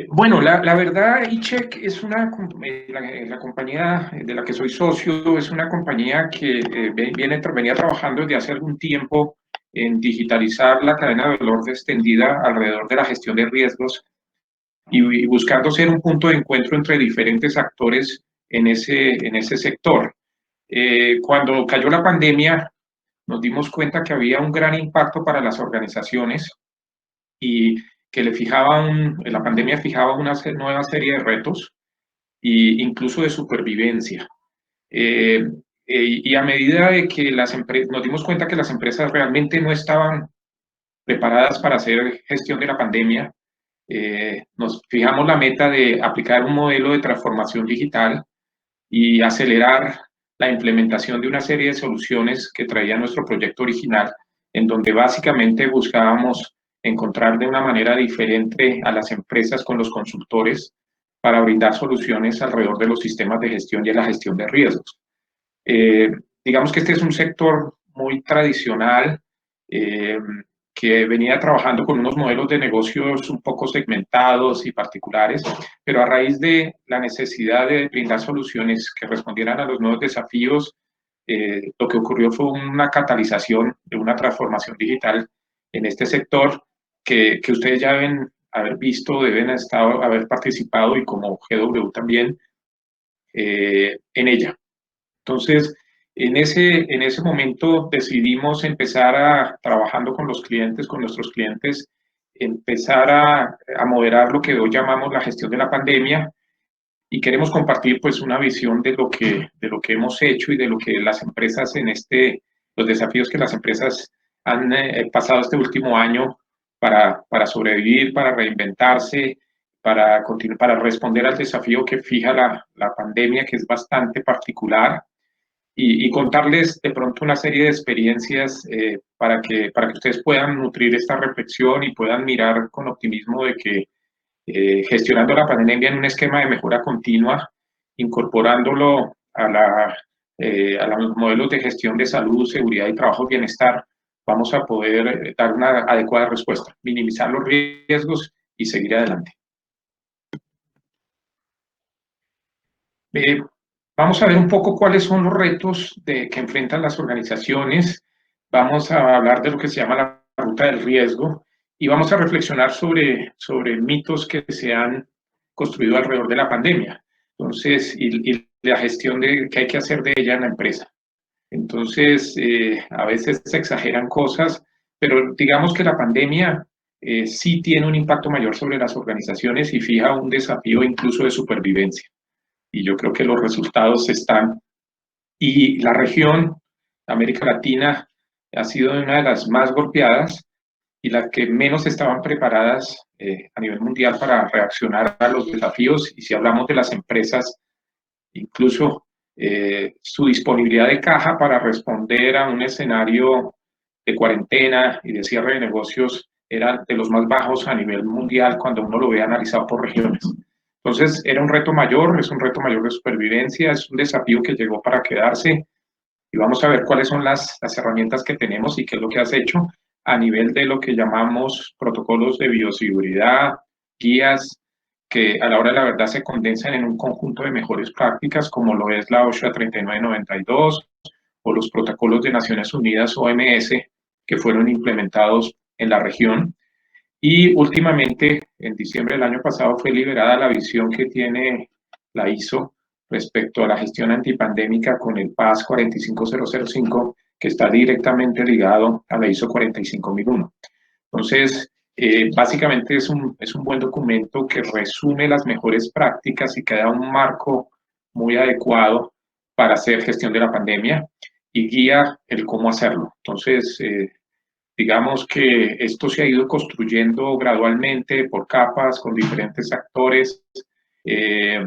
Bueno, la verdad, eCheck es la compañía de la que soy socio, es una compañía que venía trabajando desde hace algún tiempo en digitalizar la cadena de valor extendida alrededor de la gestión de riesgos y buscando ser un punto de encuentro entre diferentes actores en ese sector. Cuando cayó la pandemia, nos dimos cuenta que había un gran impacto para las organizaciones y que la pandemia fijaba una nueva serie de retos e incluso de supervivencia. Eh, y a medida de que nos dimos cuenta que las empresas realmente no estaban preparadas para hacer gestión de la pandemia, nos fijamos la meta de aplicar un modelo de transformación digital y acelerar la implementación de una serie de soluciones que traía nuestro proyecto original, en donde básicamente buscábamos encontrar de una manera diferente a las empresas con los consultores para brindar soluciones alrededor de los sistemas de gestión y de la gestión de riesgos. Eh, digamos que este es un sector muy tradicional, eh, que venía trabajando con unos modelos de negocios un poco segmentados y particulares, pero a raíz de la necesidad de brindar soluciones que respondieran a los nuevos desafíos, lo que ocurrió fue una catalización de una transformación digital en este sector que ustedes ya deben haber visto, haber participado y como GW también en ella. Entonces, en ese momento decidimos trabajando con los clientes, con nuestros clientes, empezar a moderar lo que hoy llamamos la gestión de la pandemia y queremos compartir pues una visión de lo que hemos hecho y de lo que las empresas los desafíos que las empresas han pasado este último año para sobrevivir, para reinventarse, para responder al desafío que fija la pandemia, que es bastante particular y contarles de pronto una serie de experiencias para que ustedes puedan nutrir esta reflexión y puedan mirar con optimismo de que gestionando la pandemia en un esquema de mejora continua, incorporándolo a los modelos de gestión de salud, seguridad y trabajo bienestar, vamos a poder dar una adecuada respuesta, minimizar los riesgos y seguir adelante. Eh, Vamos a ver un poco cuáles son los retos que enfrentan las organizaciones. Vamos a hablar de lo que se llama la ruta del riesgo y vamos a reflexionar sobre mitos que se han construido alrededor de la pandemia. Entonces, y la gestión que hay que hacer de ella en la empresa. Entonces, a veces se exageran cosas, pero digamos que la pandemia sí tiene un impacto mayor sobre las organizaciones y fija un desafío incluso de supervivencia, y yo creo que los resultados están. Y la región, América Latina, ha sido una de las más golpeadas y las que menos estaban preparadas a nivel mundial para reaccionar a los desafíos. Y si hablamos de las empresas, incluso su disponibilidad de caja para responder a un escenario de cuarentena y de cierre de negocios era de los más bajos a nivel mundial cuando uno lo ve analizado por regiones. Entonces, era un reto mayor, es un reto mayor de supervivencia, es un desafío que llegó para quedarse y vamos a ver cuáles son las herramientas que tenemos y qué es lo que has hecho a nivel de lo que llamamos protocolos de bioseguridad, guías, que a la hora de la verdad se condensan en un conjunto de mejores prácticas, como lo es la OSHA 3992 o los protocolos de Naciones Unidas, OMS, que fueron implementados en la región. Y últimamente, en diciembre del año pasado, fue liberada la visión que tiene la ISO respecto a la gestión antipandémica con el PAS 45005, que está directamente ligado a la ISO 45001. Entonces, básicamente es un buen documento que resume las mejores prácticas y que da un marco muy adecuado para hacer gestión de la pandemia y guía el cómo hacerlo. Entonces, digamos que esto se ha ido construyendo gradualmente por capas con diferentes actores, eh,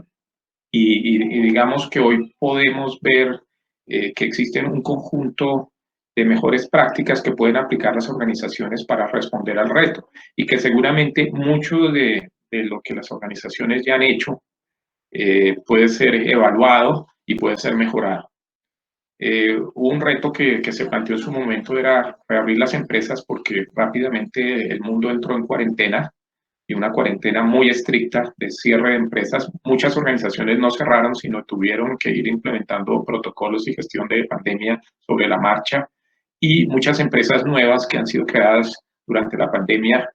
y digamos que hoy podemos ver que existen un conjunto de mejores prácticas que pueden aplicar las organizaciones para responder al reto y que seguramente mucho de lo que las organizaciones ya han hecho puede ser evaluado y puede ser mejorado. Un reto que se planteó en su momento era reabrir las empresas porque rápidamente el mundo entró en cuarentena y una cuarentena muy estricta de cierre de empresas. Muchas organizaciones no cerraron, sino tuvieron que ir implementando protocolos y gestión de pandemia sobre la marcha, y muchas empresas nuevas que han sido creadas durante la pandemia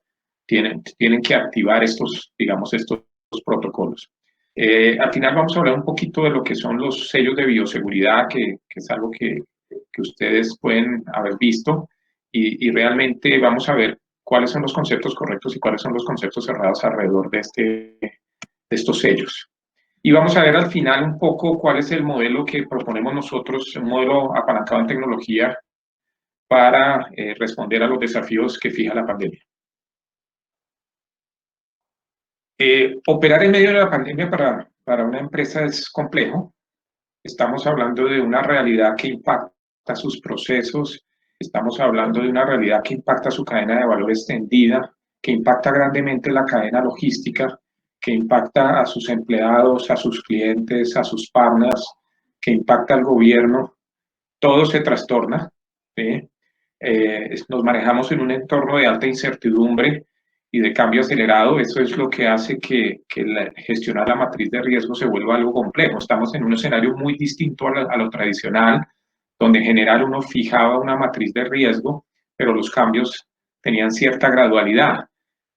tienen que activar estos, digamos, estos protocolos. Al final vamos a hablar un poquito de lo que son los sellos de bioseguridad, que es algo que ustedes pueden haber visto, y realmente vamos a ver cuáles son los conceptos correctos y cuáles son los conceptos cerrados alrededor de estos sellos. Y vamos a ver al final un poco cuál es el modelo que proponemos nosotros, un modelo apalancado en tecnología para responder a los desafíos que fija la pandemia. Operar en medio de la pandemia para una empresa es complejo. Estamos hablando de una realidad que impacta sus procesos, estamos hablando de una realidad que impacta su cadena de valor extendida, que impacta grandemente la cadena logística, que impacta a sus empleados, a sus clientes, a sus partners, que impacta al gobierno. Todo se trastorna, ¿sí? Nos manejamos en un entorno de alta incertidumbre y de cambio acelerado. Eso es lo que hace que gestionar la matriz de riesgo se vuelva algo complejo. Estamos en un escenario muy distinto a lo tradicional, donde en general uno fijaba una matriz de riesgo, pero los cambios tenían cierta gradualidad.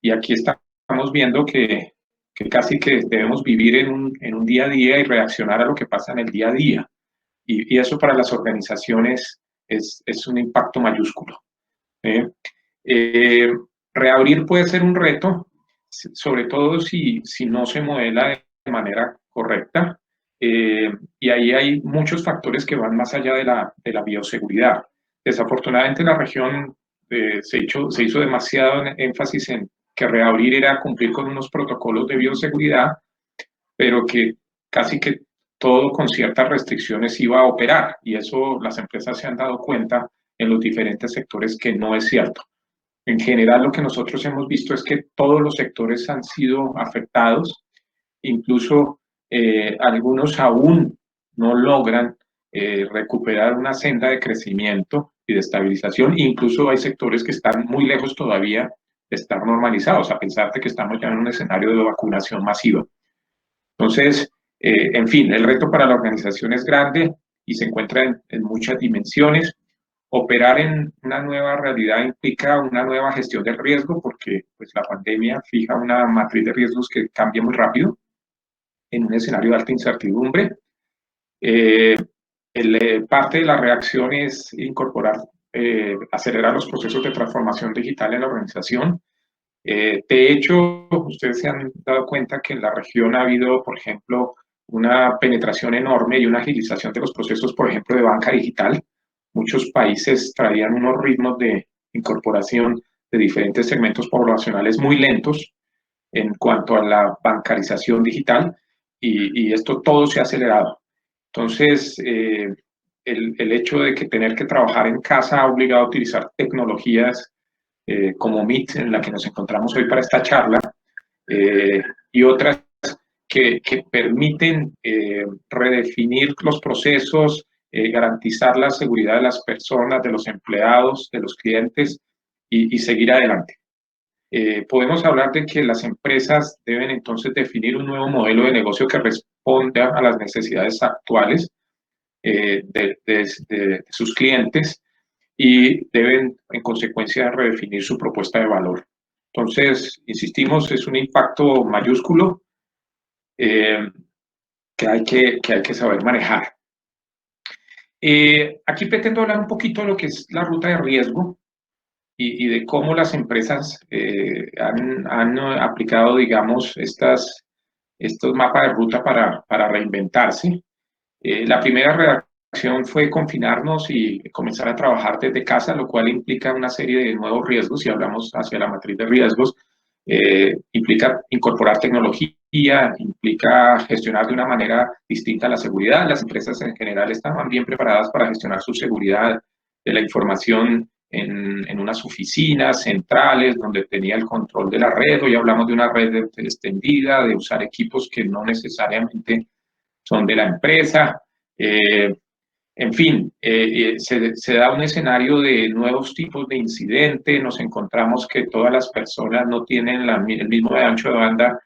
Y aquí estamos viendo que casi que debemos vivir en un día a día y reaccionar a lo que pasa en el día a día. Y eso para las organizaciones es un impacto mayúsculo. ¿Eh? Eh, Reabrir puede ser un reto, sobre todo si no se modela de manera correcta. Y ahí hay muchos factores que van más allá de la bioseguridad. Desafortunadamente en la región se hizo demasiado énfasis en que reabrir era cumplir con unos protocolos de bioseguridad, pero que casi que todo con ciertas restricciones iba a operar, y eso las empresas se han dado cuenta en los diferentes sectores que no es cierto. En general, lo que nosotros hemos visto es que todos los sectores han sido afectados, incluso algunos aún no logran recuperar una senda de crecimiento y de estabilización. Incluso hay sectores que están muy lejos todavía de estar normalizados, a pesar de que estamos ya en un escenario de vacunación masiva. Entonces, en fin, el reto para la organización es grande y se encuentra en muchas dimensiones. Operar en una nueva realidad implica una nueva gestión del riesgo, porque pues, la pandemia fija una matriz de riesgos que cambia muy rápido en un escenario de alta incertidumbre. Parte de la reacción es incorporar, acelerar los procesos de transformación digital en la organización. De hecho, ustedes se han dado cuenta que en la región ha habido, por ejemplo, una penetración enorme y una agilización de los procesos, por ejemplo, de banca digital. Muchos países traían unos ritmos de incorporación de diferentes segmentos poblacionales muy lentos en cuanto a la bancarización digital, y esto todo se ha acelerado. Entonces, el hecho de que tener que trabajar en casa ha obligado a utilizar tecnologías como Meet, en la que nos encontramos hoy para esta charla, y otras que permiten redefinir los procesos, garantizar la seguridad de las personas, de los empleados, de los clientes, y seguir adelante. Podemos hablar de que las empresas deben entonces definir un nuevo modelo de negocio que responda a las necesidades actuales de sus clientes, y deben, en consecuencia, redefinir su propuesta de valor. Entonces, insistimos, es un impacto mayúsculo que hay que saber manejar. Aquí pretendo hablar un poquito de lo que es la ruta de riesgo y de cómo las empresas han aplicado, digamos, estos mapas de ruta para reinventarse. La primera reacción fue confinarnos y comenzar a trabajar desde casa, lo cual implica una serie de nuevos riesgos. Si hablamos hacia la matriz de riesgos, implica incorporar tecnología, implica gestionar de una manera distinta la seguridad. Las empresas en general estaban bien preparadas para gestionar su seguridad de la información en unas oficinas centrales donde tenía el control de la red. Hoy hablamos de una red extendida, de usar equipos que no necesariamente son de la empresa. En fin, se da un escenario de nuevos tipos de incidente, nos encontramos que todas las personas no tienen el mismo ancho de banda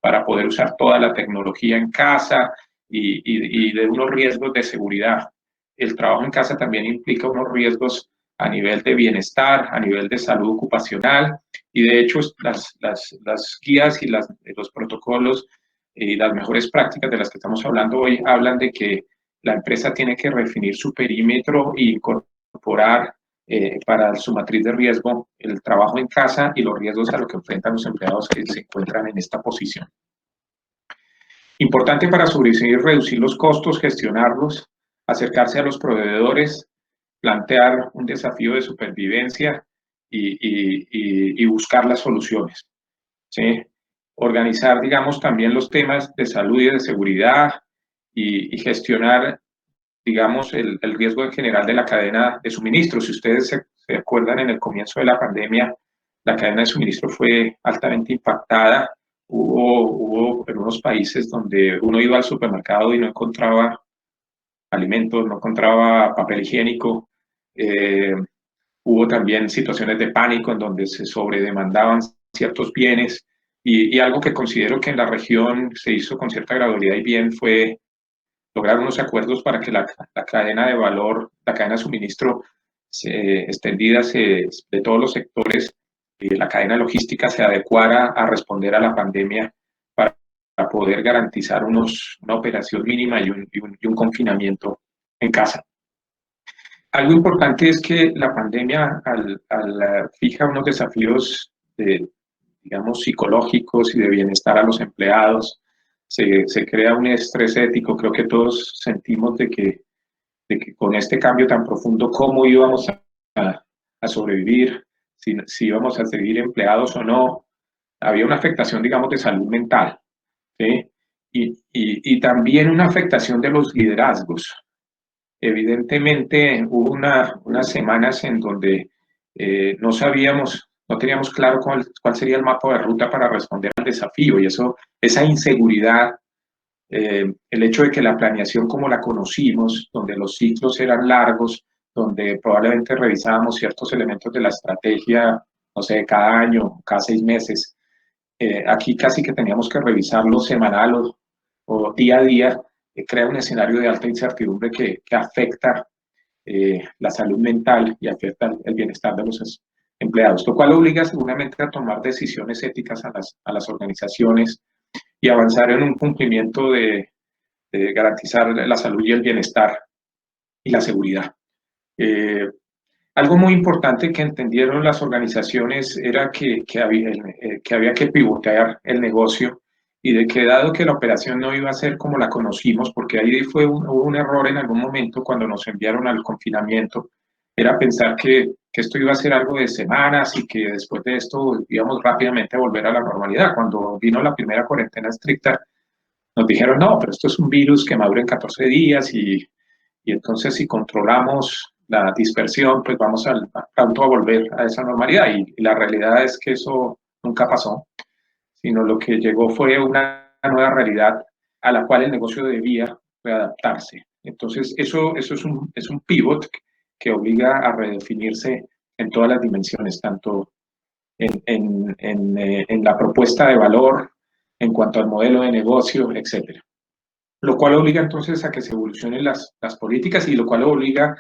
para poder usar toda la tecnología en casa y de unos riesgos de seguridad. El trabajo en casa también implica unos riesgos a nivel de bienestar, a nivel de salud ocupacional, y de hecho las guías y los protocolos y las mejores prácticas de las que estamos hablando hoy hablan de que la empresa tiene que redefinir su perímetro e incorporar para su matriz de riesgo el trabajo en casa y los riesgos a los que enfrentan los empleados que se encuentran en esta posición. Importante para sobrevivir, reducir los costos, gestionarlos, acercarse a los proveedores, plantear un desafío de supervivencia y buscar las soluciones. ¿Sí? Organizar, digamos, también los temas de salud y de seguridad y gestionar, digamos, el riesgo en general de la cadena de suministro. Si ustedes se acuerdan, en el comienzo de la pandemia, la cadena de suministro fue altamente impactada. Hubo en unos países donde uno iba al supermercado y no encontraba alimentos, no encontraba papel higiénico. Eh, Hubo también situaciones de pánico en donde se sobredemandaban ciertos bienes y algo que considero que en la región se hizo con cierta gradualidad y bien fue lograr unos acuerdos para que la cadena de valor, la cadena de suministro extendida de todos los sectores y la cadena logística se adecuara a responder a la pandemia para poder garantizar una operación mínima y un confinamiento en casa. Algo importante es que la pandemia fija unos desafíos digamos, psicológicos y de bienestar a los empleados. Se crea un estrés ético. Creo que todos sentimos de que con este cambio tan profundo, cómo íbamos a sobrevivir, si íbamos a seguir empleados o no. Había una afectación, digamos, de salud mental, ¿sí? Y también una afectación de los liderazgos. Evidentemente hubo unas semanas en donde no sabíamos, no teníamos claro cuál sería el mapa de ruta para responder al desafío y esa inseguridad, el hecho de que la planeación como la conocimos, donde los ciclos eran largos, donde probablemente revisábamos ciertos elementos de la estrategia, no sé, cada año, cada 6 meses, aquí casi que teníamos que revisarlo semanal o día a día, crea un escenario de alta incertidumbre que afecta la salud mental y afecta el bienestar de los empleados, lo cual obliga seguramente a tomar decisiones éticas a las organizaciones y avanzar en un cumplimiento de garantizar la salud y el bienestar y la seguridad. Algo muy importante que entendieron las organizaciones era que había que pivotear el negocio y de que dado que la operación no iba a ser como la conocimos, porque ahí hubo un error en algún momento cuando nos enviaron al confinamiento, era pensar que esto iba a ser algo de semanas y que después de esto íbamos rápidamente a volver a la normalidad. Cuando vino la primera cuarentena estricta, nos dijeron, no, pero esto es un virus que madura en 14 días y entonces si controlamos la dispersión, pues vamos pronto a volver a esa normalidad. Y la realidad es que eso nunca pasó, sino lo que llegó fue una nueva realidad a la cual el negocio debía readaptarse. Entonces, eso es un pivot que obliga a redefinirse en todas las dimensiones, tanto en la propuesta de valor, en cuanto al modelo de negocio, etcétera. Lo cual obliga entonces a que se evolucionen las políticas y lo cual obliga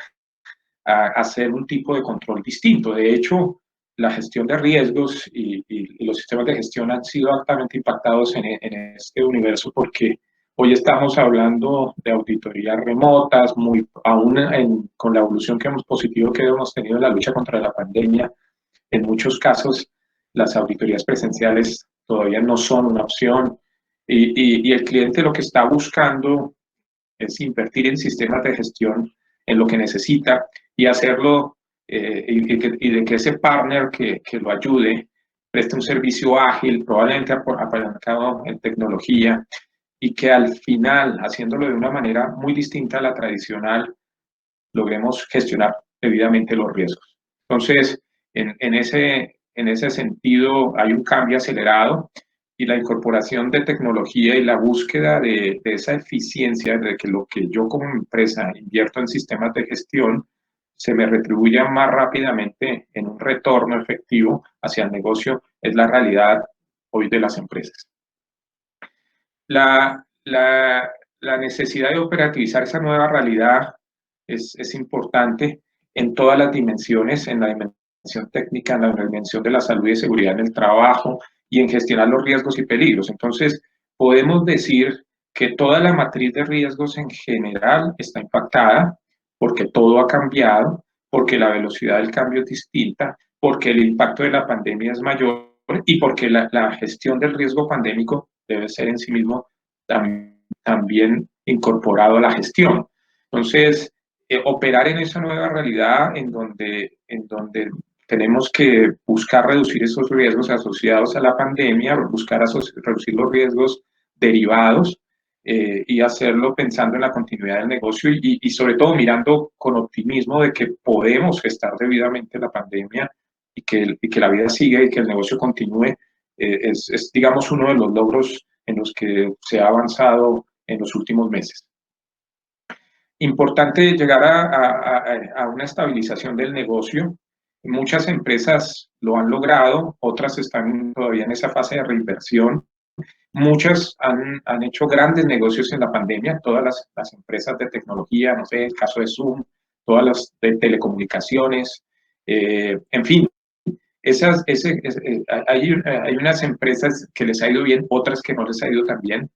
a hacer un tipo de control distinto. De hecho, la gestión de riesgos y los sistemas de gestión han sido altamente impactados en este universo porque hoy estamos hablando de auditorías remotas, aún con la evolución positiva que hemos tenido en la lucha contra la pandemia. En muchos casos, las auditorías presenciales todavía no son una opción y el cliente lo que está buscando es invertir en sistemas de gestión en lo que necesita y hacerlo y de que ese partner que lo ayude preste un servicio ágil, probablemente apalancado en tecnología y que al final, haciéndolo de una manera muy distinta a la tradicional, logremos gestionar debidamente los riesgos. Entonces, en ese sentido, hay un cambio acelerado y la incorporación de tecnología y la búsqueda de esa eficiencia, de que lo que yo como empresa invierto en sistemas de gestión se me retribuya más rápidamente en un retorno efectivo hacia el negocio, es la realidad hoy de las empresas. La, la, la necesidad de operativizar esa nueva realidad es importante en todas las dimensiones, en la dimensión técnica, en la dimensión de la salud y seguridad en el trabajo y en gestionar los riesgos y peligros. Entonces, podemos decir que toda la matriz de riesgos en general está impactada porque todo ha cambiado, porque la velocidad del cambio es distinta, porque el impacto de la pandemia es mayor y porque la gestión del riesgo pandémico debe ser en sí mismo también incorporado a la gestión. Entonces, operar en esa nueva realidad en donde tenemos que buscar reducir esos riesgos asociados a la pandemia, buscar reducir los riesgos derivados y hacerlo pensando en la continuidad del negocio y sobre todo mirando con optimismo de que podemos gestar debidamente la pandemia y que la vida siga y que el negocio continúe, es, digamos, uno de los logros en los que se ha avanzado en los últimos meses. Importante llegar a una estabilización del negocio. Muchas empresas lo han logrado, otras están todavía en esa fase de reinversión. Muchas han hecho grandes negocios en la pandemia, todas las empresas de tecnología, no sé, el caso de Zoom, todas las de telecomunicaciones, en fin, hay unas empresas que les ha ido bien, otras que no les ha ido tan bien,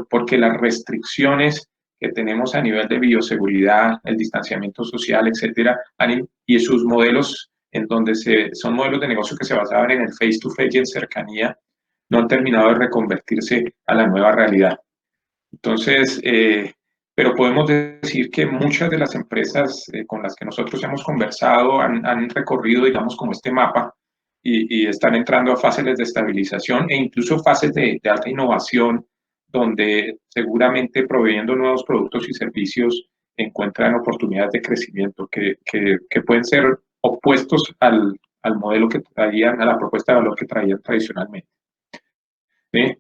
porque las restricciones que tenemos a nivel de bioseguridad, el distanciamiento social, etcétera, y sus modelos en donde son modelos de negocio que se basaban en el face-to-face y en cercanía, no han terminado de reconvertirse a la nueva realidad. Entonces, pero podemos decir que muchas de las empresas con las que nosotros hemos conversado han recorrido, digamos, como este mapa y están entrando a fases de estabilización e incluso fases de alta innovación, donde seguramente proveyendo nuevos productos y servicios encuentran oportunidades de crecimiento que pueden ser opuestos al modelo que traían, a la propuesta de valor que traían tradicionalmente. ¿Sí?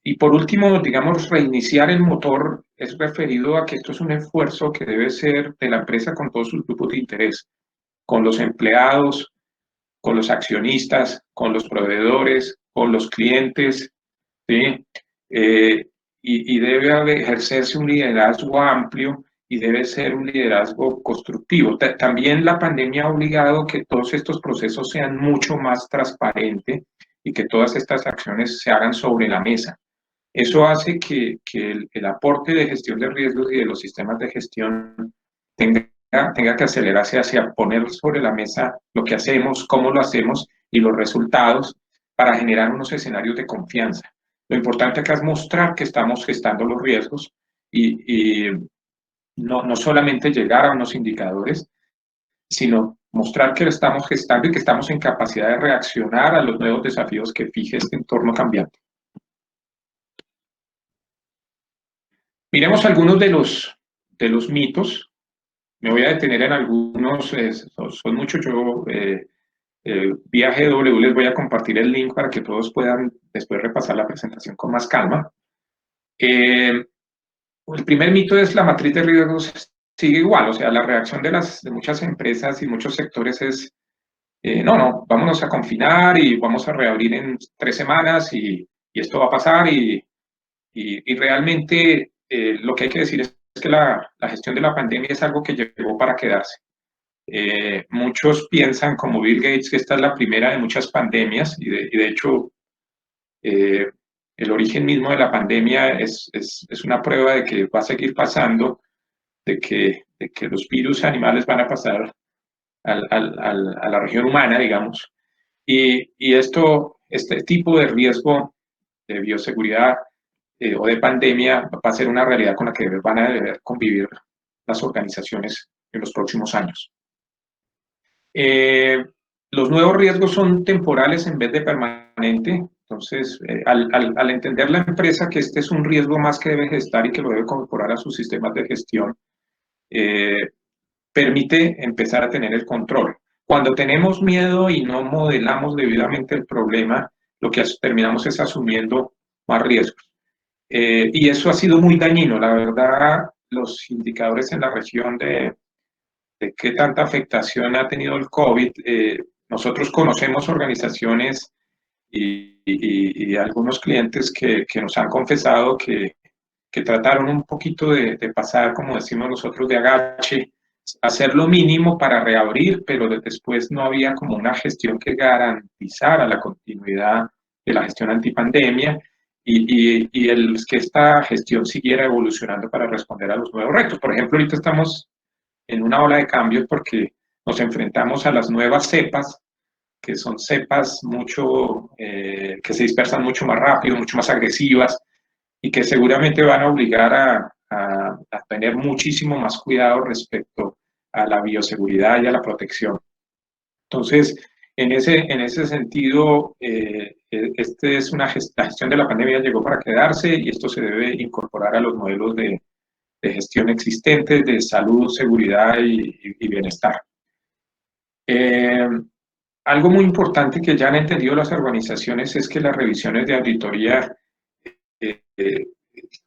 Y por último, digamos, reiniciar el motor es referido a que esto es un esfuerzo que debe ser de la empresa con todos sus grupos de interés, con los empleados, con los accionistas, con los proveedores, con los clientes, ¿sí? Y debe ejercerse un liderazgo amplio y debe ser un liderazgo constructivo. También la pandemia ha obligado que todos estos procesos sean mucho más transparentes y que todas estas acciones se hagan sobre la mesa. Eso hace que el aporte de gestión de riesgos y de los sistemas de gestión tenga que acelerarse hacia poner sobre la mesa lo que hacemos, cómo lo hacemos y los resultados para generar unos escenarios de confianza. Lo importante acá es mostrar que estamos gestando los riesgos y no solamente llegar a unos indicadores, sino mostrar que lo estamos gestando y que estamos en capacidad de reaccionar a los nuevos desafíos que fije este entorno cambiante. Miremos algunos de los mitos. Me voy a detener en algunos, son muchos. Yo vía GW les voy a compartir el link para que todos puedan después repasar la presentación con más calma. El primer mito es la matriz de riesgos sigue igual, o sea, la reacción de muchas empresas y muchos sectores es, no, vámonos a confinar y vamos a reabrir en 3 semanas y esto va a pasar y realmente lo que hay que decir es que la gestión de la pandemia es algo que llegó para quedarse. Muchos piensan, como Bill Gates, que esta es la primera de muchas pandemias y de hecho eh, el origen mismo de la pandemia es una prueba de que va a seguir pasando, de que los virus animales van a pasar a la región humana, digamos, y este tipo de riesgo de bioseguridad o de pandemia va a ser una realidad con la que van a deber convivir las organizaciones en los próximos años. Los nuevos riesgos son temporales en vez de permanente. Entonces, al entender la empresa que este es un riesgo más que debe gestar y que lo debe incorporar a sus sistemas de gestión, permite empezar a tener el control. Cuando tenemos miedo y no modelamos debidamente el problema, lo que terminamos es asumiendo más riesgos. Y eso ha sido muy dañino. La verdad, los indicadores en la región de qué tanta afectación ha tenido el COVID, nosotros conocemos organizaciones y algunos clientes que nos han confesado que trataron un poquito de pasar, como decimos nosotros, de agache, hacer lo mínimo para reabrir, pero después no había como una gestión que garantizara la continuidad de la gestión antipandemia y que esta gestión siguiera evolucionando para responder a los nuevos retos. Por ejemplo, ahorita estamos en una ola de cambios porque nos enfrentamos a las nuevas cepas, que son cepas que se dispersan mucho más rápido, mucho más agresivas y que seguramente van a obligar a tener muchísimo más cuidado respecto a la bioseguridad y a la protección. Entonces, en ese sentido, la gestión de la pandemia llegó para quedarse y esto se debe incorporar a los modelos de gestión existentes de salud, seguridad y bienestar. Algo muy importante que ya han entendido las organizaciones es que las revisiones de auditoría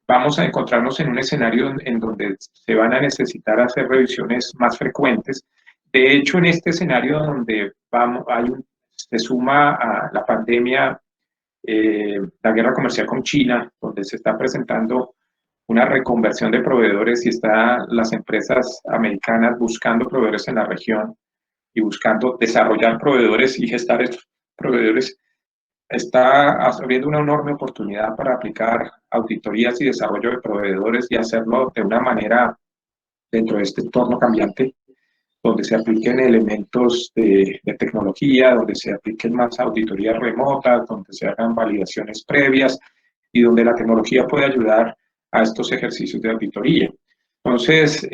vamos a encontrarnos en un escenario en donde se van a necesitar hacer revisiones más frecuentes. De hecho, en este escenario donde se suma a la pandemia, la guerra comercial con China, donde se está presentando una reconversión de proveedores y están las empresas americanas buscando proveedores en la región y buscando desarrollar proveedores y gestar estos proveedores, está abriendo una enorme oportunidad para aplicar auditorías y desarrollo de proveedores y hacerlo de una manera dentro de este entorno cambiante, donde se apliquen elementos de tecnología, donde se apliquen más auditorías remotas, donde se hagan validaciones previas y donde la tecnología puede ayudar a estos ejercicios de auditoría. Entonces,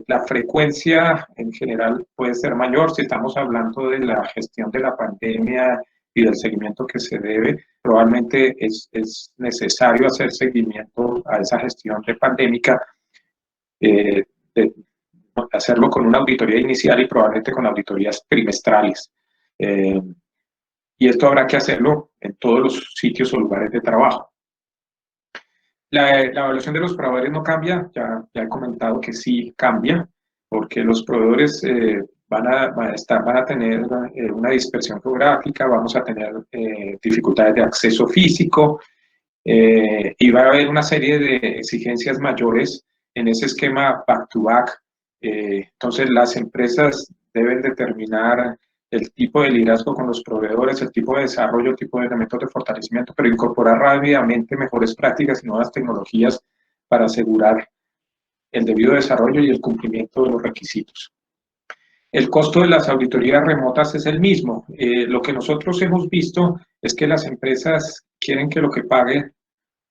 la frecuencia en general puede ser mayor si estamos hablando de la gestión de la pandemia y del seguimiento que se debe. Probablemente es necesario hacer seguimiento a esa gestión de pandémica, de hacerlo con una auditoría inicial y probablemente con auditorías trimestrales. Y esto habrá que hacerlo en todos los sitios o lugares de trabajo. La evaluación de los proveedores no cambia, ya he comentado que sí cambia, porque los proveedores van a tener una dispersión geográfica, vamos a tener dificultades de acceso físico y va a haber una serie de exigencias mayores en ese esquema back-to-back. Entonces, las empresas deben determinar el tipo de liderazgo con los proveedores, el tipo de desarrollo, el tipo de elementos de fortalecimiento, pero incorporar rápidamente mejores prácticas y nuevas tecnologías para asegurar el debido desarrollo y el cumplimiento de los requisitos. El costo de las auditorías remotas es el mismo. Lo que nosotros hemos visto es que las empresas quieren que lo que paguen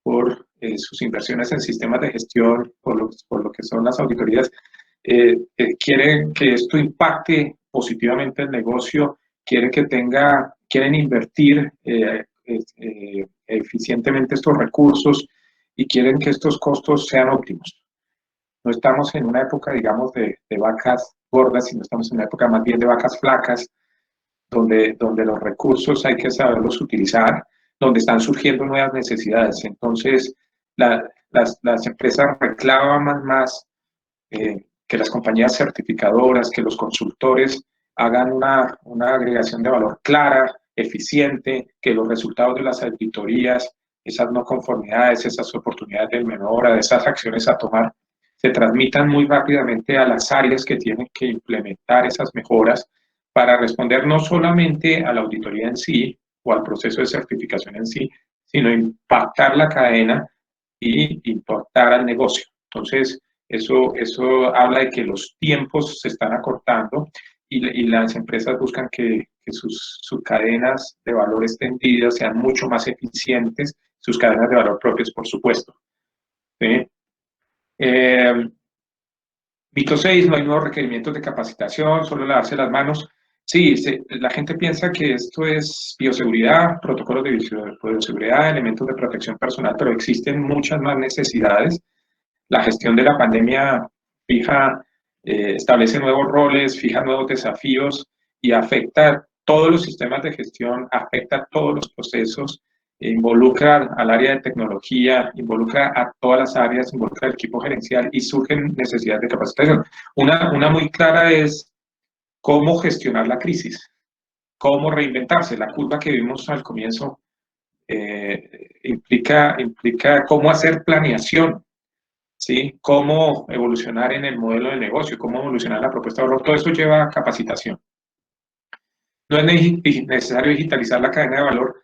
por sus inversiones en sistemas de gestión, por lo que son las auditorías, quieren que esto impacte positivamente el negocio, quieren invertir eficientemente estos recursos y quieren que estos costos sean óptimos. No estamos en una época, digamos, de vacas gordas, sino estamos en una época más bien de vacas flacas, donde los recursos hay que saberlos utilizar, donde están surgiendo nuevas necesidades. Entonces, las empresas reclaman más que las compañías certificadoras, que los consultores hagan una agregación de valor clara, eficiente, que los resultados de las auditorías, esas no conformidades, esas oportunidades de mejora, de esas acciones a tomar, se transmitan muy rápidamente a las áreas que tienen que implementar esas mejoras para responder no solamente a la auditoría en sí o al proceso de certificación en sí, sino impactar la cadena y impactar al negocio. Entonces, eso habla de que los tiempos se están acortando y las empresas buscan que sus cadenas de valor extendidas sean mucho más eficientes, sus cadenas de valor propias, por supuesto. ¿Sí? Mito 6, no hay nuevos requerimientos de capacitación, solo lavarse las manos. Sí, la gente piensa que esto es bioseguridad, protocolos de bioseguridad, elementos de protección personal, pero existen muchas más necesidades. La gestión de la pandemia establece nuevos roles, fija nuevos desafíos y afecta todos los sistemas de gestión, afecta todos los procesos, involucra al área de tecnología, involucra a todas las áreas, involucra al equipo gerencial y surgen necesidades de capacitación. Una muy clara es cómo gestionar la crisis, cómo reinventarse. La curva que vimos al comienzo implica cómo hacer planeación, ¿sí? Cómo evolucionar en el modelo de negocio, cómo evolucionar la propuesta de valor. Todo eso lleva a capacitación. No es necesario digitalizar la cadena de valor.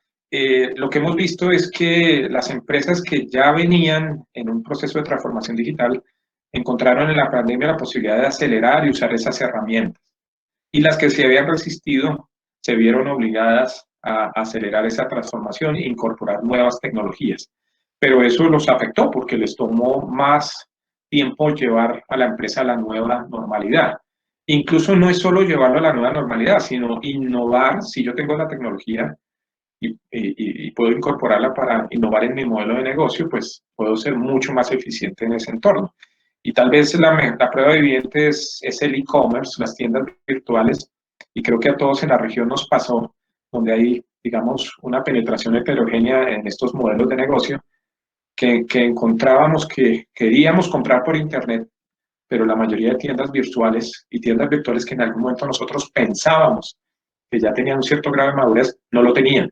Lo que hemos visto es que las empresas que ya venían en un proceso de transformación digital encontraron en la pandemia la posibilidad de acelerar y usar esas herramientas. Y las que se habían resistido se vieron obligadas a acelerar esa transformación e incorporar nuevas tecnologías. Pero eso los afectó porque les tomó más tiempo llevar a la empresa a la nueva normalidad. Incluso no es solo llevarlo a la nueva normalidad, sino innovar. Si yo tengo la tecnología y puedo incorporarla para innovar en mi modelo de negocio, pues puedo ser mucho más eficiente en ese entorno. Y tal vez la prueba viviente es el e-commerce, las tiendas virtuales, y creo que a todos en la región nos pasó, donde hay, digamos, una penetración heterogénea en estos modelos de negocio, que encontrábamos que queríamos comprar por Internet, pero la mayoría de tiendas virtuales y tiendas virtuales que en algún momento nosotros pensábamos que ya tenían un cierto grado de madurez, no lo tenían,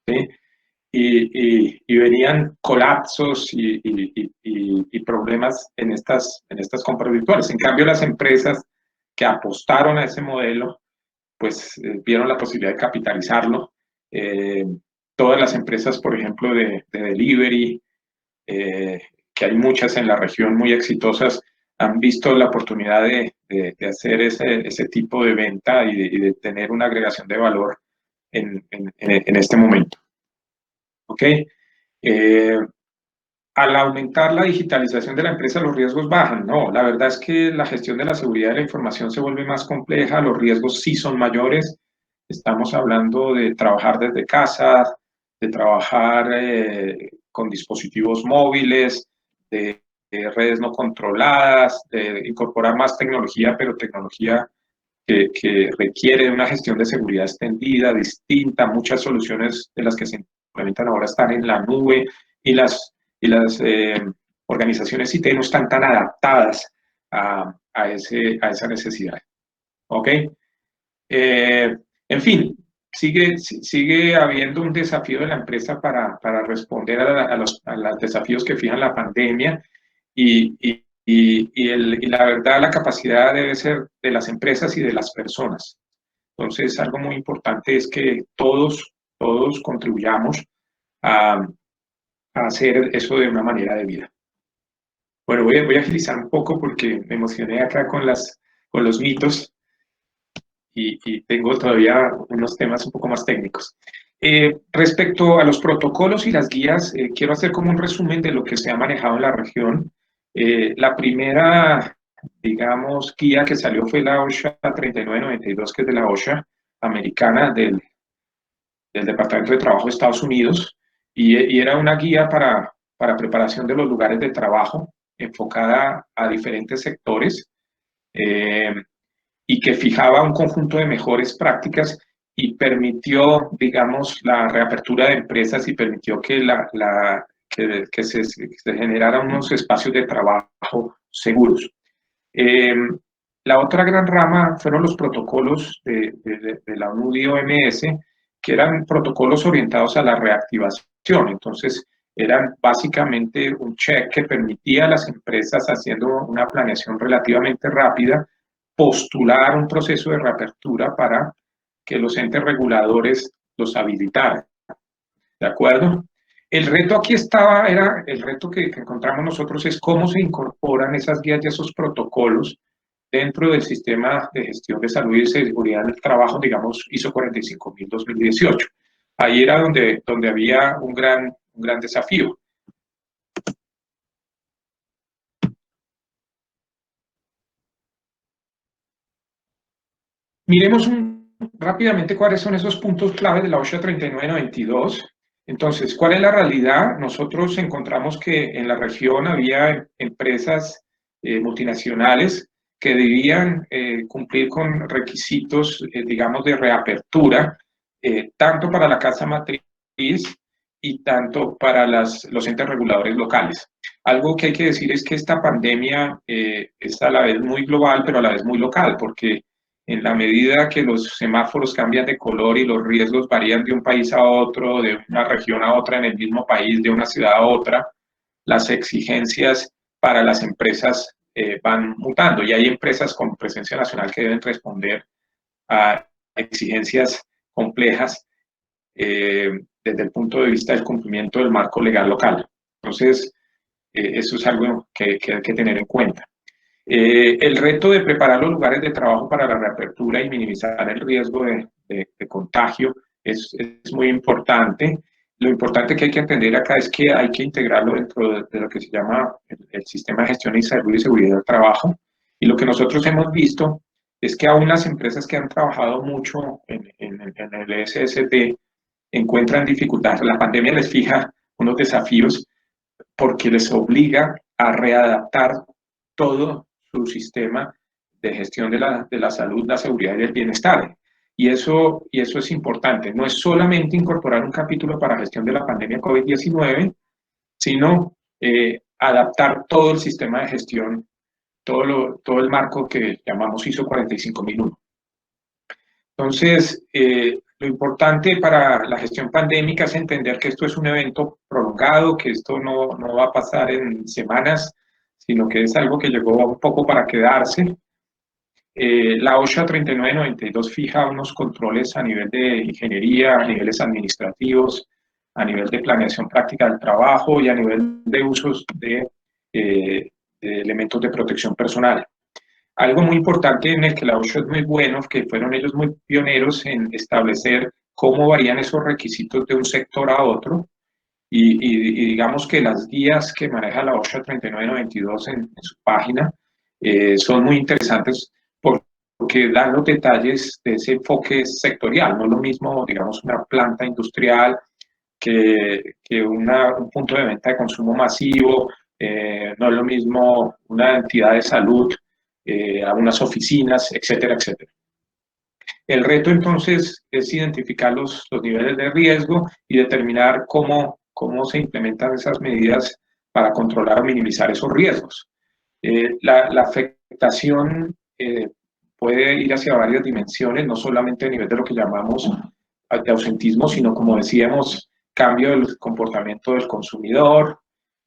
¿sí? Y venían colapsos y problemas en estas compras virtuales. En cambio, las empresas que apostaron a ese modelo, pues vieron la posibilidad de capitalizarlo. Eh, Todas las empresas, por ejemplo, de delivery, que hay muchas en la región muy exitosas, han visto la oportunidad de hacer ese tipo de venta y de tener una agregación de valor en este momento. ¿Ok? Eh, Al aumentar la digitalización de la empresa, los riesgos bajan. No, la verdad es que la gestión de la seguridad de la información se vuelve más compleja, los riesgos sí son mayores. Estamos hablando de trabajar desde casa, de trabajar con dispositivos móviles, de redes no controladas, de incorporar más tecnología, pero tecnología que requiere una gestión de seguridad extendida, distinta. Muchas soluciones de las que se implementan ahora están en la nube y las organizaciones IT no están tan adaptadas a esa necesidad. ¿Ok? En fin, sigue habiendo un desafío de la empresa para responder a los desafíos que fijan la pandemia y la verdad, la capacidad debe ser de las empresas y de las personas. Entonces, algo muy importante es que todos contribuyamos a, a hacer eso de una manera de vida. Bueno, voy a agilizar un poco porque me emocioné acá con los mitos y tengo todavía unos temas un poco más técnicos. Respecto a los protocolos y las guías, quiero hacer como un resumen de lo que se ha manejado en la región. La primera, digamos, guía que salió fue la OSHA 3992, que es de la OSHA americana del Departamento de Trabajo de Estados Unidos, y era una guía para preparación de los lugares de trabajo enfocada a diferentes sectores. Y que fijaba un conjunto de mejores prácticas y permitió, digamos, la reapertura de empresas y permitió que se generaran unos espacios de trabajo seguros. La otra gran rama fueron los protocolos de la ONU-OMS, que eran protocolos orientados a la reactivación. Entonces, eran básicamente un check que permitía a las empresas, haciendo una planeación relativamente rápida, postular un proceso de reapertura para que los entes reguladores los habilitaran. ¿De acuerdo? El reto aquí el reto que encontramos nosotros es cómo se incorporan esas guías y esos protocolos dentro del sistema de gestión de salud y seguridad del trabajo, digamos, ISO 45000-2018. Ahí era donde había un gran desafío. Miremos rápidamente cuáles son esos puntos clave de la OSHA 3992. Entonces, ¿cuál es la realidad? Nosotros encontramos que en la región había empresas multinacionales que debían cumplir con requisitos, digamos, de reapertura, tanto para la casa matriz y tanto para los entes reguladores locales. Algo que hay que decir es que esta pandemia es a la vez muy global, pero a la vez muy local, porque en la medida que los semáforos cambian de color y los riesgos varían de un país a otro, de una región a otra en el mismo país, de una ciudad a otra, las exigencias para las empresas van mutando y hay empresas con presencia nacional que deben responder a exigencias complejas desde el punto de vista del cumplimiento del marco legal local. Entonces, eso es algo que hay que tener en cuenta. El reto de preparar los lugares de trabajo para la reapertura y minimizar el riesgo de contagio es muy importante. Lo importante que hay que entender acá es que hay que integrarlo dentro de lo que se llama el sistema de gestión y salud y seguridad del trabajo. Y lo que nosotros hemos visto es que aún las empresas que han trabajado mucho en el SST encuentran dificultades. La pandemia les fija unos desafíos porque les obliga a readaptar todo su sistema de gestión de la salud, la seguridad y el bienestar. Y eso es importante. No es solamente incorporar un capítulo para gestión de la pandemia COVID-19, sino adaptar todo el sistema de gestión, todo el marco que llamamos ISO 45001. Entonces, lo importante para la gestión pandémica es entender que esto es un evento prolongado, que esto no va a pasar en semanas, sino que es algo que llegó un poco para quedarse. La OSHA 3992 fija unos controles a nivel de ingeniería, a niveles administrativos, a nivel de planeación práctica del trabajo y a nivel de usos de elementos de protección personal. Algo muy importante en el que la OSHA es muy bueno, que fueron ellos muy pioneros en establecer cómo varían esos requisitos de un sector a otro. Y digamos que las guías que maneja la OSHA 3992 en su página son muy interesantes porque dan los detalles de ese enfoque sectorial. No es lo mismo, digamos, una planta industrial que un punto de venta de consumo masivo, no es lo mismo una entidad de salud, algunas oficinas, etcétera, etcétera. El reto entonces es identificar los niveles de riesgo y determinar cómo se implementan esas medidas para controlar o minimizar esos riesgos. La afectación puede ir hacia varias dimensiones, no solamente a nivel de lo que llamamos de ausentismo, sino como decíamos, cambio del comportamiento del consumidor,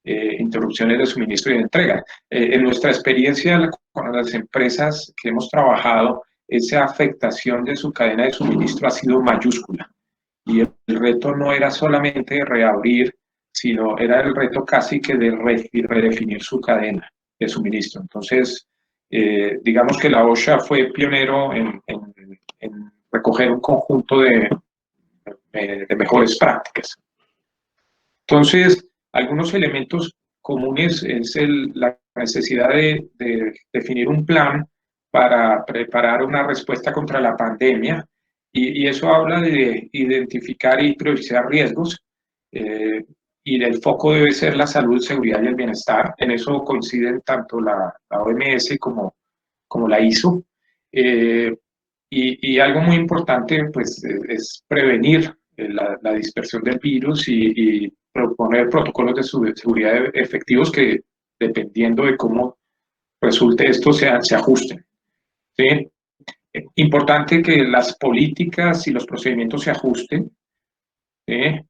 interrupciones de suministro y de entrega. En nuestra experiencia con las empresas que hemos trabajado, esa afectación de su cadena de suministro ha sido mayúscula. Y el reto no era solamente reabrir, sino era el reto casi que de redefinir su cadena de suministro. Entonces, digamos que la OSHA fue pionero en recoger un conjunto de mejores prácticas. Entonces, algunos elementos comunes es la necesidad de definir un plan para preparar una respuesta contra la pandemia y eso habla de identificar y priorizar riesgos y el foco debe ser la salud, seguridad y el bienestar. En eso coinciden tanto la OMS como la ISO. Y algo muy importante pues, es prevenir la dispersión del virus y proponer protocolos de seguridad efectivos que, dependiendo de cómo resulte esto, se ajusten. ¿Sí? Importante que las políticas y los procedimientos se ajusten, ¿sí?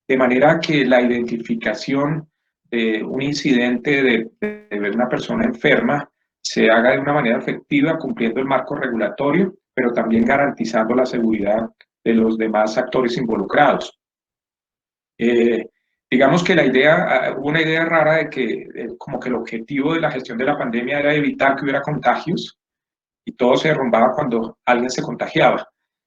De manera que la identificación de un incidente de ver una persona enferma se haga de una manera efectiva, cumpliendo el marco regulatorio, pero también garantizando la seguridad de los demás actores involucrados. Digamos que hubo una idea rara de que como que el objetivo de la gestión de la pandemia era evitar que hubiera contagios y todo se derrumbaba cuando alguien se contagiaba.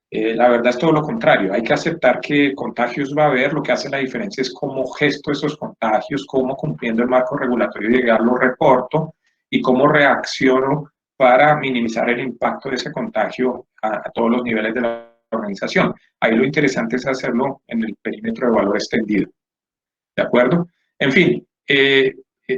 La verdad es todo lo contrario, hay que aceptar que contagios va a haber, lo que hace la diferencia es cómo gesto esos contagios, cómo cumpliendo el marco regulatorio legal los reporto y cómo reacciono para minimizar el impacto de ese contagio a todos los niveles de la organización. Ahí lo interesante es hacerlo en el perímetro de valor extendido. ¿De acuerdo? En fin,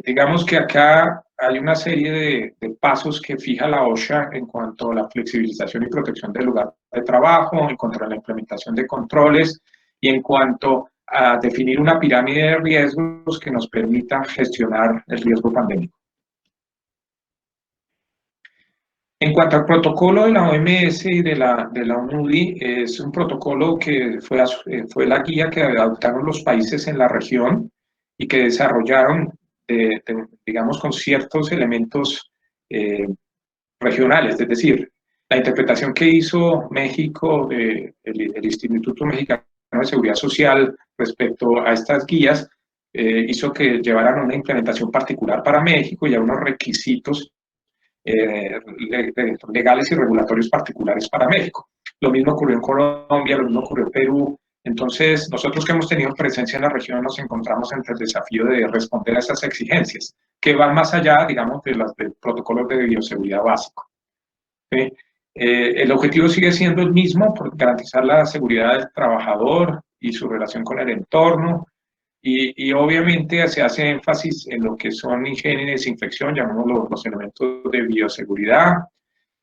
digamos que acá hay una serie de pasos que fija la OSHA en cuanto a la flexibilización y protección del lugar de trabajo, en cuanto a la implementación de controles y en cuanto a definir una pirámide de riesgos que nos permita gestionar el riesgo pandémico. En cuanto al protocolo de la OMS y de la UNUDI, es un protocolo que fue la guía que adoptaron los países en la región y que desarrollaron, digamos, con ciertos elementos eh, regionales, es decir, la interpretación que hizo México, el Instituto Mexicano de Seguridad Social respecto a estas guías, hizo que llevaran una implementación particular para México y a unos requisitos legales y regulatorios particulares para México. Lo mismo ocurrió en Colombia, lo mismo ocurrió en Perú. Entonces, nosotros que hemos tenido presencia en la región nos encontramos ante el desafío de responder a esas exigencias, que van más allá, digamos, de las del protocolo de bioseguridad básico. ¿Sí? El objetivo sigue siendo el mismo, por garantizar la seguridad del trabajador y su relación con el entorno, y obviamente se hace énfasis en lo que son higiene y desinfección, llamamos los elementos de bioseguridad,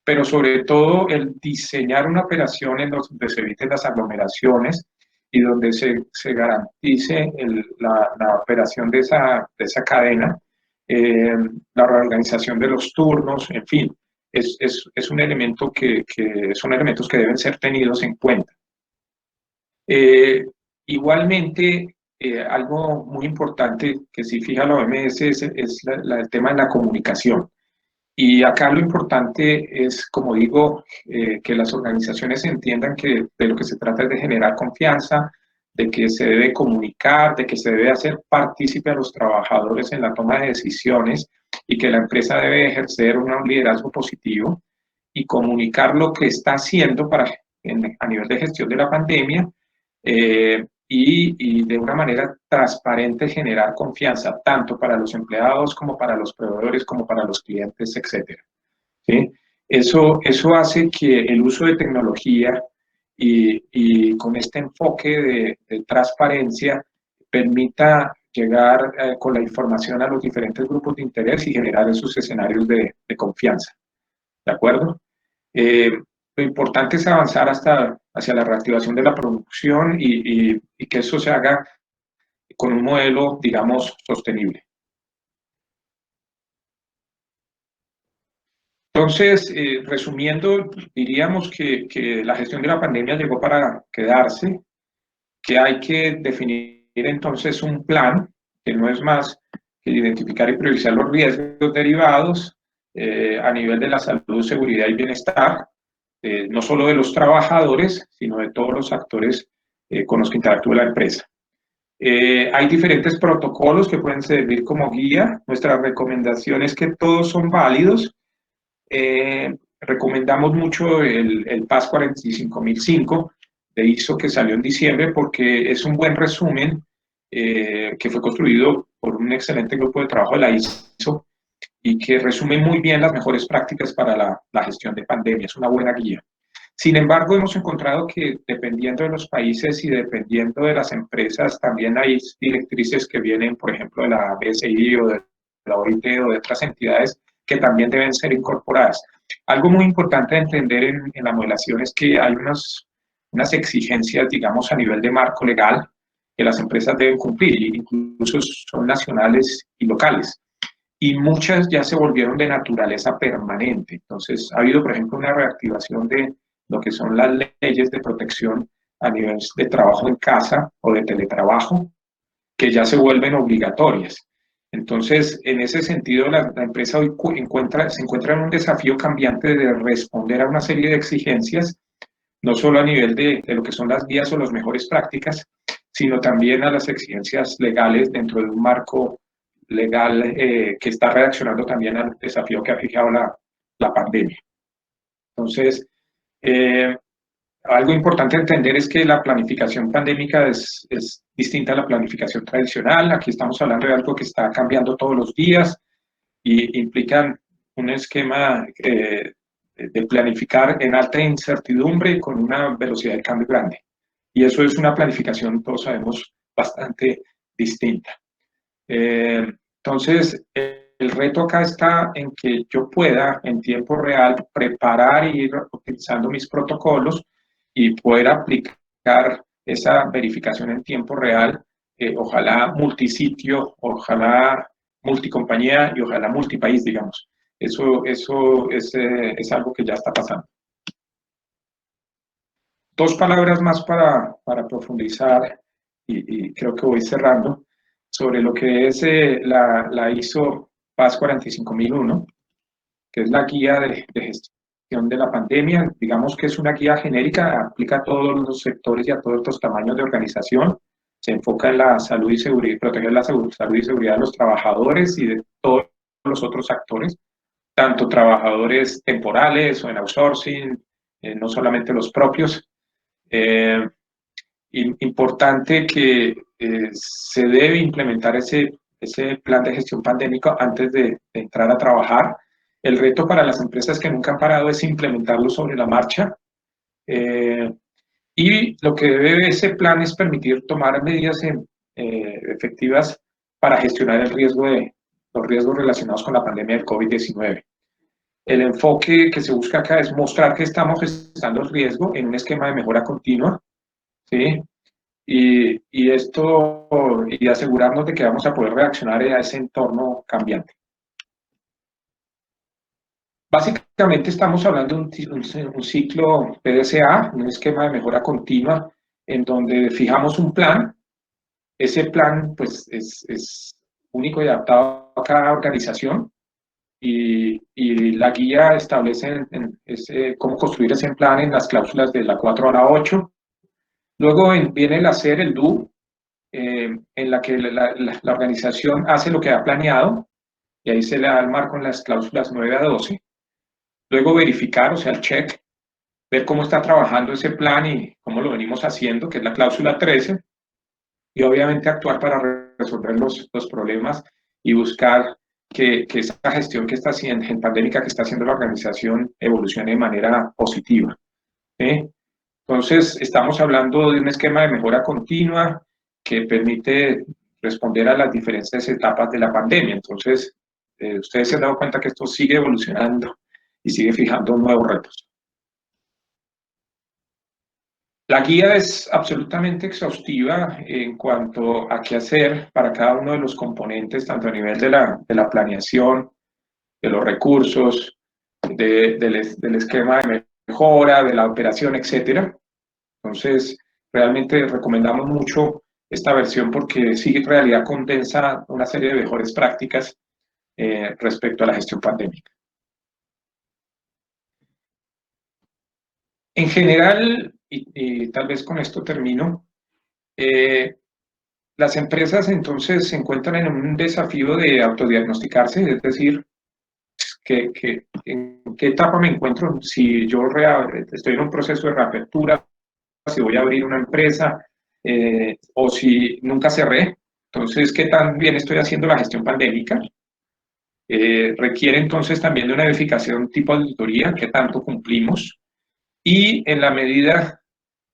pero sobre todo el diseñar una operación en donde se eviten las aglomeraciones y donde se garantice la operación de esa cadena, la reorganización de los turnos, en fin, es un elemento son elementos que deben ser tenidos en cuenta. Igualmente, algo muy importante que sí fija la OMS es el tema de la comunicación. Y acá lo importante es, como digo, que las organizaciones entiendan que de lo que se trata es de generar confianza, de que se debe comunicar, de que se debe hacer partícipe a los trabajadores en la toma de decisiones y que la empresa debe ejercer un liderazgo positivo y comunicar lo que está haciendo a nivel de gestión de la pandemia, y de una manera transparente generar confianza tanto para los empleados como para los proveedores, como para los clientes, etcétera. ¿Sí? Eso hace que el uso de tecnología y con este enfoque de transparencia permita llegar con la información a los diferentes grupos de interés y generar esos escenarios de confianza. ¿De acuerdo? Eh, lo importante es avanzar hacia la reactivación de la producción y que eso se haga con un modelo, digamos, sostenible. Entonces, resumiendo, diríamos que la gestión de la pandemia llegó para quedarse, que hay que definir entonces un plan, que no es más que identificar y priorizar los riesgos derivados a nivel de la salud, seguridad y bienestar, no solo de los trabajadores, sino de todos los actores con los que interactúa la empresa. Hay diferentes protocolos que pueden servir como guía. Nuestra recomendación es que todos son válidos. Recomendamos mucho el PAS 45005 de ISO que salió en diciembre porque es un buen resumen que fue construido por un excelente grupo de trabajo de la ISO y que resume muy bien las mejores prácticas para la gestión de pandemia. Es una buena guía. Sin embargo, hemos encontrado que dependiendo de los países y dependiendo de las empresas, también hay directrices que vienen, por ejemplo, de la BCI o de la OIT o de otras entidades que también deben ser incorporadas. Algo muy importante de entender en la modelación es que hay unas exigencias, digamos, a nivel de marco legal que las empresas deben cumplir, e incluso son nacionales y locales. Y muchas ya se volvieron de naturaleza permanente. Entonces, ha habido, por ejemplo, una reactivación de lo que son las leyes de protección a nivel de trabajo en casa o de teletrabajo, que ya se vuelven obligatorias. Entonces, en ese sentido, la empresa hoy se encuentra en un desafío cambiante de responder a una serie de exigencias, no solo a nivel de lo que son las guías o las mejores prácticas, sino también a las exigencias legales dentro de un marco legal que está reaccionando también al desafío que ha fijado la pandemia. Entonces, algo importante entender es que la planificación pandémica es distinta a la planificación tradicional. Aquí estamos hablando de algo que está cambiando todos los días y implican un esquema de planificar en alta incertidumbre con una velocidad de cambio grande. Y eso es una planificación, todos sabemos, bastante distinta. Entonces, el reto acá está en que yo pueda en tiempo real preparar e ir utilizando mis protocolos y poder aplicar esa verificación en tiempo real, ojalá multisitio, ojalá multicompañía y ojalá multipaís, digamos. Eso es algo que ya está pasando. Dos palabras más para profundizar y creo que voy cerrando sobre lo que es la ISO PAS 45001, que es la guía de gestión de la pandemia. Digamos que es una guía genérica, aplica a todos los sectores y a todos los tamaños de organización. Se enfoca en la salud y seguridad, proteger la salud y seguridad de los trabajadores y de todos los otros actores, tanto trabajadores temporales o en outsourcing, no solamente los propios. Eh, Importante que se debe implementar ese plan de gestión pandémico antes de entrar a trabajar. El reto para las empresas que nunca han parado es implementarlo sobre la marcha. Y lo que debe ese plan es permitir tomar medidas efectivas para gestionar los riesgos relacionados con la pandemia del COVID-19. El enfoque que se busca acá es mostrar que estamos gestionando el riesgo en un esquema de mejora continua, ¿sí? Y asegurarnos de que vamos a poder reaccionar a ese entorno cambiante. Básicamente estamos hablando de un ciclo PDCA, un esquema de mejora continua, en donde fijamos un plan. Ese plan pues, es único y adaptado a cada organización y la guía establece cómo construir ese plan en las cláusulas de la 4 a la 8. Luego viene el hacer, el do, en la que la organización hace lo que ha planeado, y ahí se le da el marco en las cláusulas 9 a 12. Luego verificar, o sea, el check, ver cómo está trabajando ese plan y cómo lo venimos haciendo, que es la cláusula 13, y obviamente actuar para resolver los problemas y buscar que esa gestión que está haciendo, en pandémica que está haciendo la organización, evolucione de manera positiva. ¿Sí? Entonces, estamos hablando de un esquema de mejora continua que permite responder a las diferentes etapas de la pandemia. Entonces, ustedes se han dado cuenta que esto sigue evolucionando y sigue fijando nuevos retos. La guía es absolutamente exhaustiva en cuanto a qué hacer para cada uno de los componentes, tanto a nivel de la planeación, de los recursos, del esquema de mejora, de la operación, etcétera. Entonces, realmente recomendamos mucho esta versión porque sí, en realidad condensa una serie de mejores prácticas respecto a la gestión pandémica. En general, y tal vez con esto termino, las empresas entonces se encuentran en un desafío de autodiagnosticarse, es decir, en qué etapa me encuentro, si yo estoy en un proceso de reapertura, si voy a abrir una empresa o si nunca cerré. Entonces, ¿qué tan bien estoy haciendo la gestión pandémica? Requiere entonces también de una verificación tipo auditoría, qué tanto cumplimos y en la medida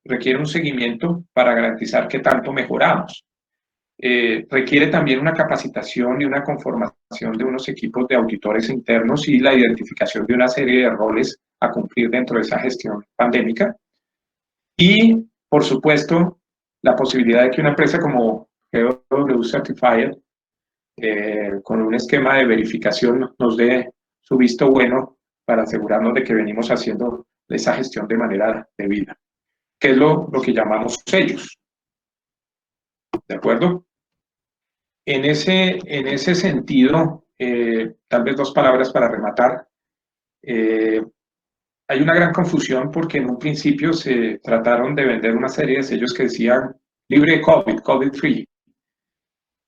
requiere un seguimiento para garantizar qué tanto mejoramos. Requiere también una capacitación y una conformación de unos equipos de auditores internos y la identificación de una serie de roles a cumplir dentro de esa gestión pandémica. Y, por supuesto, la posibilidad de que una empresa como GW Certified, con un esquema de verificación, nos dé su visto bueno para asegurarnos de que venimos haciendo esa gestión de manera debida, que es lo que llamamos sellos. ¿De acuerdo? En ese sentido, tal vez dos palabras para rematar. Hay una gran confusión porque en un principio se trataron de vender una serie de sellos que decían libre de COVID, COVID-free.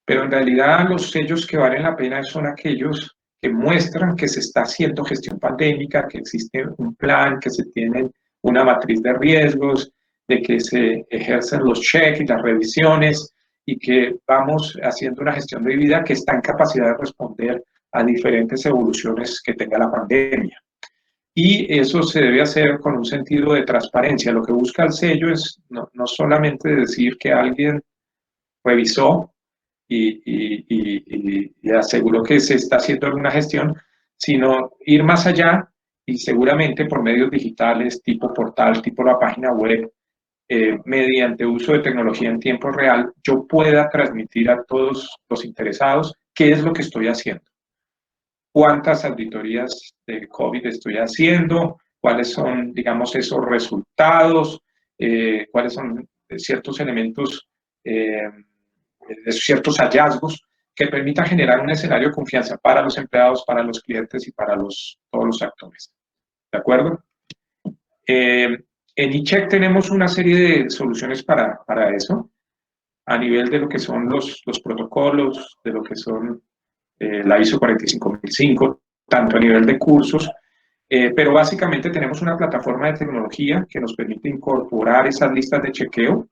Pero en realidad los sellos que valen la pena son aquellos que muestran que se está haciendo gestión pandémica, que existe un plan, que se tiene una matriz de riesgos, de que se ejercen los checks y las revisiones y que vamos haciendo una gestión de vida que está en capacidad de responder a diferentes evoluciones que tenga la pandemia. Y eso se debe hacer con un sentido de transparencia. Lo que busca el sello es no solamente decir que alguien revisó, y aseguró que se está haciendo alguna gestión, sino ir más allá y seguramente por medios digitales, tipo portal, tipo la página web, mediante uso de tecnología en tiempo real, yo pueda transmitir a todos los interesados qué es lo que estoy haciendo, cuántas auditorías de COVID estoy haciendo, cuáles son, digamos, esos resultados, cuáles son ciertos elementos, ciertos hallazgos que permitan generar un escenario de confianza para los empleados, para los clientes y para todos los actores. ¿De acuerdo? En eCheck tenemos una serie de soluciones para eso, a nivel de lo que son los protocolos, de lo que son la ISO 45005, tanto a nivel de cursos, pero básicamente tenemos una plataforma de tecnología que nos permite incorporar esas listas de chequeo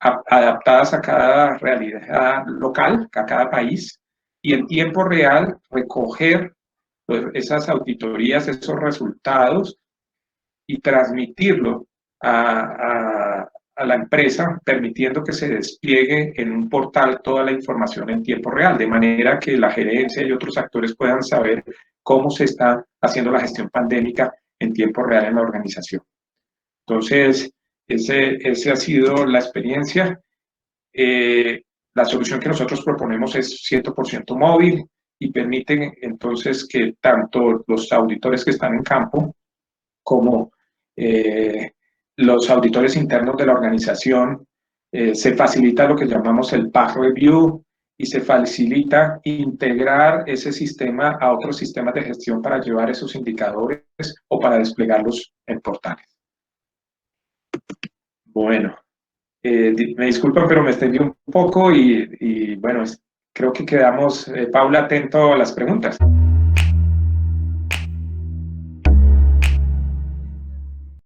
adaptadas a cada realidad local, a cada país, y en tiempo real recoger pues, esas auditorías, esos resultados y transmitirlo a la empresa, permitiendo que se despliegue en un portal toda la información en tiempo real, de manera que la gerencia y otros actores puedan saber cómo se está haciendo la gestión pandémica en tiempo real en la organización. Entonces, ese ha sido la experiencia. La solución que nosotros proponemos es 100% móvil y permite entonces que tanto los auditores que están en campo como los auditores internos de la organización, se facilita lo que llamamos el path review y se facilita integrar ese sistema a otros sistemas de gestión para llevar esos indicadores o para desplegarlos en portales. Bueno, me disculpan, pero me extendí un poco y bueno, creo que quedamos, Paula, atento a las preguntas.